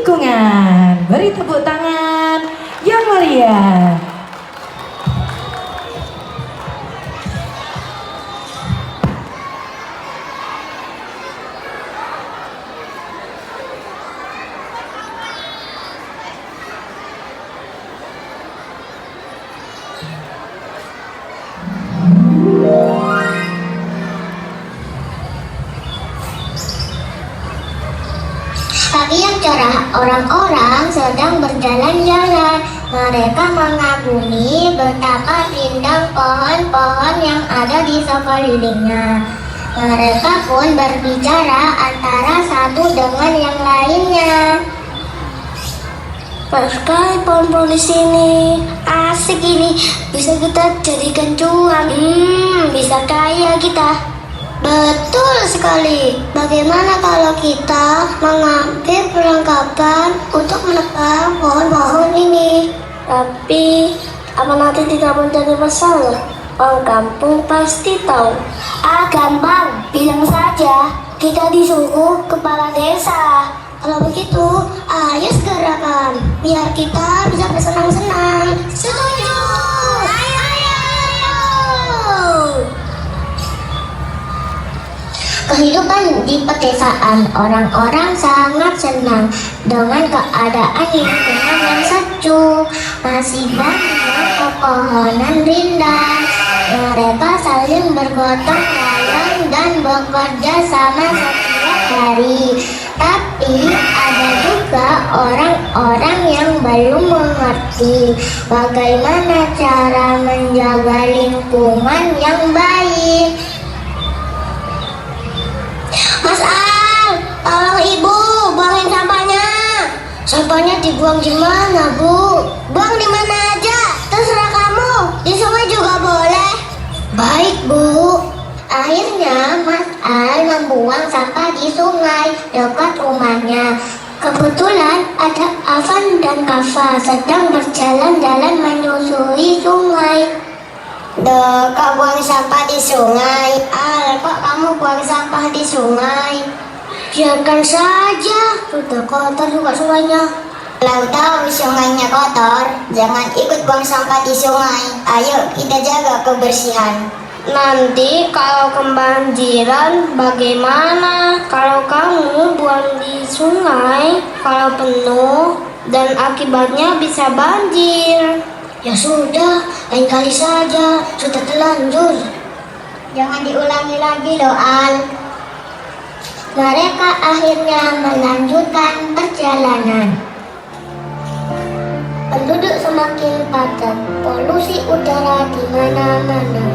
dukungan. Beri tepuk tangan yang meriah. Pagi yang cerah, orang-orang sedang berjalan-jalan. Mereka mengagumi betapa indah pohon-pohon yang ada di sekelilingnya. Mereka pun berbicara antara satu dengan yang lainnya. Pas sekali pohon-pohon di sini, asik ini, bisa kita jadikan cuan. Bisa kaya kita. Betul sekali. Bagaimana kalau kita mengambil perlengkapan untuk menebang pohon-pohon ini? Tapi, apa nanti tidak menjadi masalah? Orang kampung pasti tahu. Gampang. Bilang saja kita disuruh kepala desa. Kalau begitu, ayo segerakan. Biar kita bisa bersenang-senang. Setuju! Ayo! Kehidupan di pedesaan, orang-orang sangat senang dengan keadaan lingkungan yang sejuk. Masih banyak pepohonan rindang. Mereka saling bergotong royong dan bekerja sama setiap hari. Tapi ada juga orang-orang yang belum mengerti bagaimana cara menjaga lingkungan yang baik. Mas Al, tolong ibu, buangin sampahnya. Sampahnya dibuang di mana, Bu? Buang di mana aja, terserah kamu. Di sungai juga boleh. Baik, Bu. Akhirnya Mas Al membuang sampah di sungai dekat rumahnya. Kebetulan ada Afan dan Kafa sedang berjalan-jalan menyusuri sungai. Kok buang sampah di sungai? Al, kok kamu buang sampah di sungai? Biarkan saja, sudah kotor juga sungainya. Kalau tahu sungainya kotor, jangan ikut buang sampah di sungai. Ayo kita jaga kebersihan. Nanti kalau kebanjiran bagaimana? Kalau kamu buang di sungai, kalau penuh dan akibatnya bisa banjir. Ya sudah, lain kali saja, sudah terlanjur. Jangan diulangi lagi loh, Al. Mereka akhirnya melanjutkan perjalanan. Penduduk semakin padat, polusi udara di mana-mana.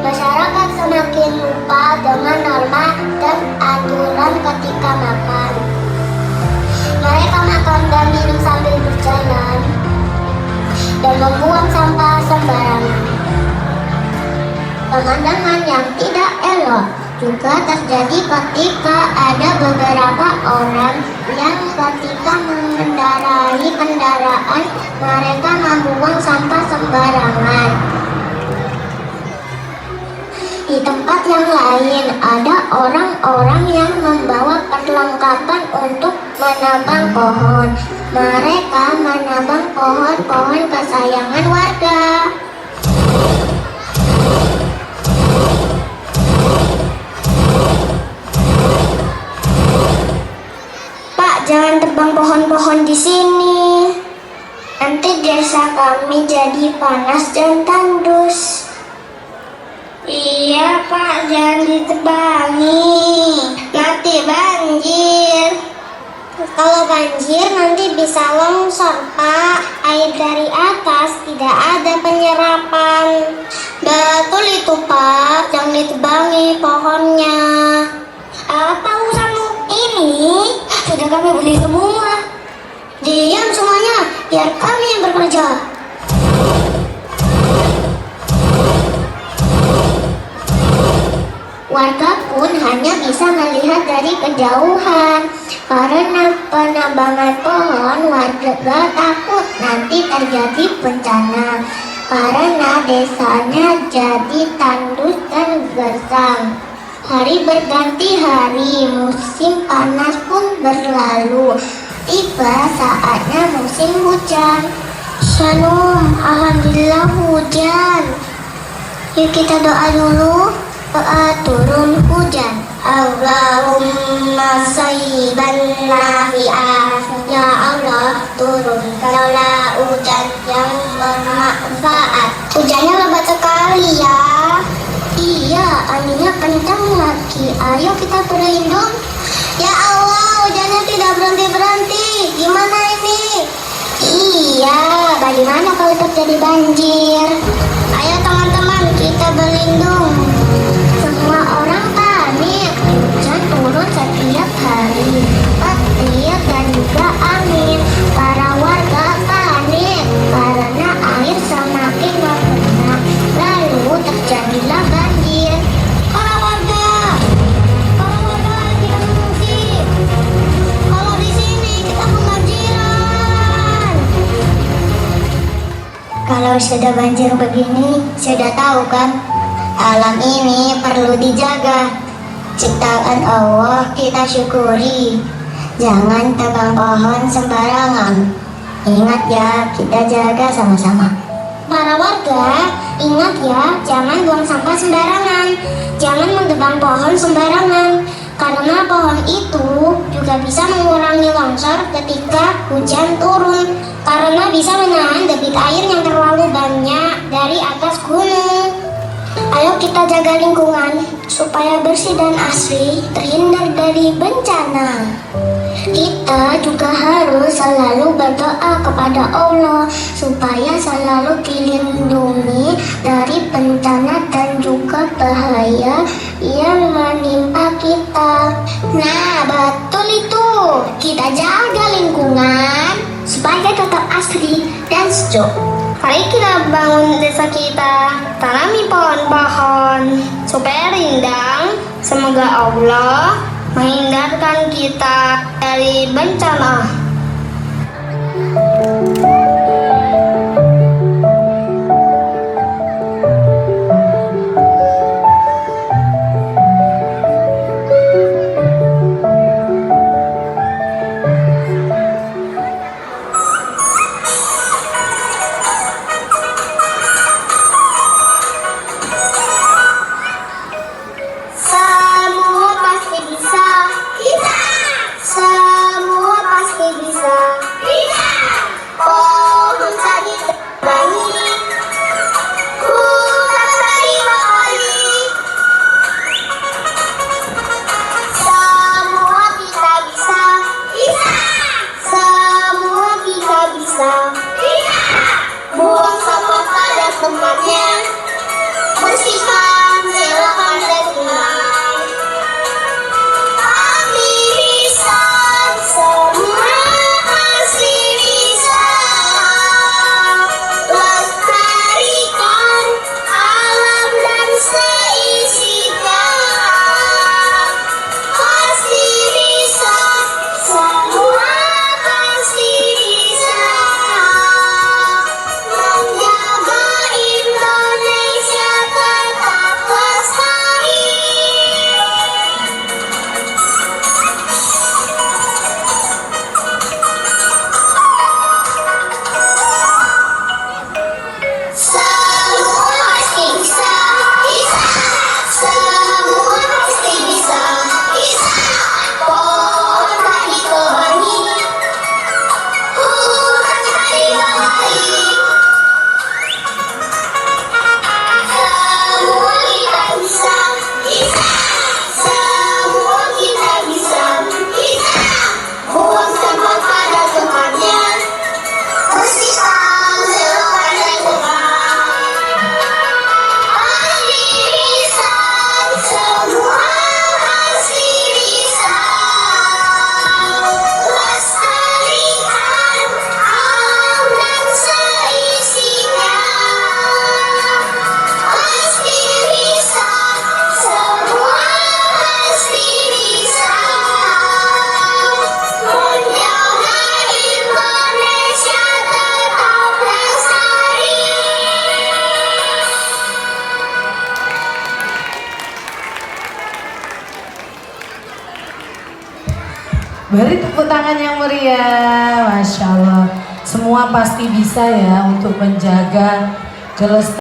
Masyarakat semakin lupa dengan norma dan aturan ketika makan. Mereka makan dan minum sambil berjalan dan membuang sampah sembarangan. Pemandangan yang tidak elok juga terjadi ketika ada beberapa orang yang ketika mengendarai kendaraan mereka membuang sampah sembarangan. Di tempat yang lain ada orang-orang yang membawa perlengkapan untuk menebang pohon. Mereka menebang pohon-pohon kesayangan warga. Pak, jangan tebang pohon-pohon di sini. Nanti desa kami jadi panas dan tandus. Iya Pak, jangan ditebangi, nanti banjir. Kalau banjir nanti bisa longsor Pak, air dari atas tidak ada penyerapan. Betul itu Pak, jangan ditebangi pohonnya. Apa urusanmu ini? Sudah kami beli semua. Diam semuanya, biar kami yang bekerja. Warga pun hanya bisa melihat dari kejauhan. Karena penambangan pohon, warga takut nanti terjadi bencana. Karena desanya jadi tandus dan gersang. Hari berganti hari, musim panas pun berlalu. Tiba saatnya musim hujan. Shalom, alhamdulillah hujan. Yuk kita doa dulu. Doa turun hujan. Allahumma sayyiban nafi'ah. Ya Allah, turunkanlah hujan yang bermanfaat. Hujannya lebat sekali ya. Iya, anginnya kencang lagi. Ayo kita berlindung. Ya Allah, hujannya tidak berhenti-berhenti. Gimana ini? Iya, bagaimana kalau terjadi banjir? Ayo teman-teman, kita berlindung. Semua orang panik. Hujan turun setiap hari. Petir dan juga angin. Para warga panik karena air semakin meluap. Lalu terjadilah banjir. Para warga lagi mengungsi. Kalau di sini kita kebanjiran. Kalau sudah banjir begini, sudah tahu kan? Alam ini perlu dijaga. Ciptaan Allah kita syukuri. Jangan tebang pohon sembarangan. Ingat ya, kita jaga sama-sama. Para warga, ingat ya, jangan buang sampah sembarangan. Jangan menebang pohon sembarangan. Karena pohon itu juga bisa mengurangi longsor ketika hujan turun. Karena bisa menahan debit air yang terlalu banyak dari atas gunung. Ayo kita jaga lingkungan supaya bersih dan asri, terhindar dari bencana. Kita juga harus selalu berdoa kepada Allah supaya selalu dilindungi dari bencana dan juga bahaya yang menimpa kita. Nah, betul itu. Kita jaga lingkungan supaya tetap asri dan sejuk. Mari kita bangun desa kita, tanami pohon-pohon supaya rindang. Semoga Allah menghindarkan kita dari bencana. Semua pasti bisa. Kita. Semua pasti bisa. Kita. Beri tepuk tangan yang meriah. Masya Allah. Semua pasti bisa ya untuk menjaga kelestarian